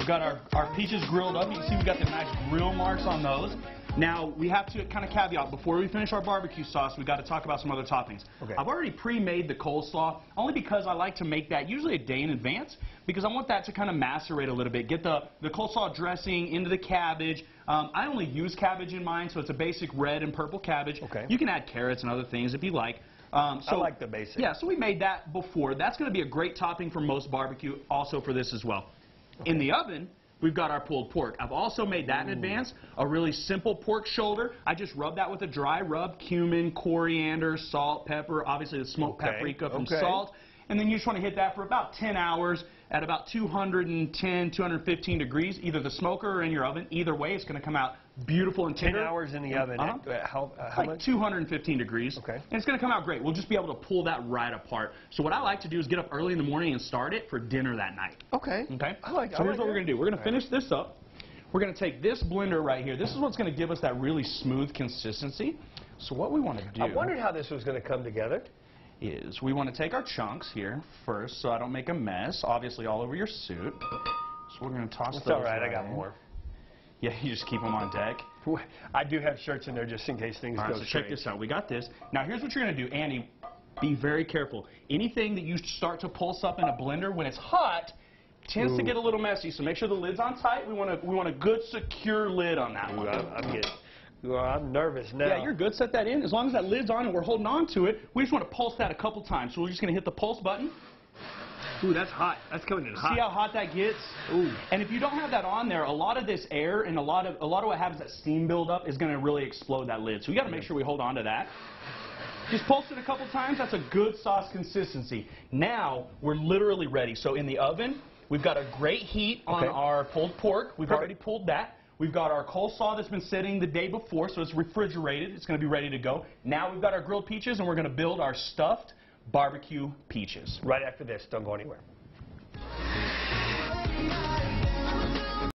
We've got our peaches grilled up. You can see we've got the nice grill marks on those. Now, we have to kind of caveat, before we finish our barbecue sauce, we've got to talk about some other toppings. Okay. I've already pre-made the coleslaw, only because I like to make that usually a day in advance, because I want that to kind of macerate a little bit, get the coleslaw dressing into the cabbage. I only use cabbage in mine, so it's a basic red and purple cabbage. Okay. You can add carrots and other things if you like. I like the basic. Yeah, so we made that before. That's going to be a great topping for most barbecue, also for this as well. Okay. In the oven, we've got our pulled pork. I've also made that in advance, a really simple pork shoulder. I just rub that with a dry rub, cumin, coriander, salt, pepper, obviously the smoked paprika from salt. And then you just want to hit that for about 10 hours at about 210, 215 degrees, either the smoker or in your oven. Either way, it's going to come out beautiful and tender. 10 hours in the oven. How like much? 215 degrees. Okay. And it's going to come out great. We'll just be able to pull that right apart. So what I like to do is get up early in the morning and start it for dinner that night. Okay. Okay? So here's what we're going to do. We're going to finish this up. We're going to take this blender right here. This is what's going to give us that really smooth consistency. So what we want to do... I wondered how this was going to come together. Is we want to take our chunks here first so I don't make a mess, obviously all over your suit. So we're going to toss those. It's all right, I got more. Yeah, you just keep them on deck. I do have shirts in there just in case things go so check this out. We got this. Now here's what you're going to do, Andy. Be very careful. Anything that you start to pulse up in a blender when it's hot tends to get a little messy. So make sure the lid's on tight. We want a good secure lid on that one. I'm nervous now. Yeah, you're good. Set that in. As long as that lid's on and we're holding on to it, we just want to pulse that a couple times. So we're just going to hit the pulse button. Ooh, that's hot. That's coming in hot. See how hot that gets? Ooh. And if you don't have that on there, a lot of this air and a lot of what happens, that steam buildup, is going to really explode that lid. So we got to make sure we hold on to that. Just pulse it a couple times. That's a good sauce consistency. Now we're literally ready. So in the oven, we've got a great heat on our pulled pork. We've already pulled that. We've got our coleslaw that's been sitting the day before, so it's refrigerated. It's going to be ready to go. Now we've got our grilled peaches, and we're going to build our stuffed barbecue peaches. Right after this. Don't go anywhere.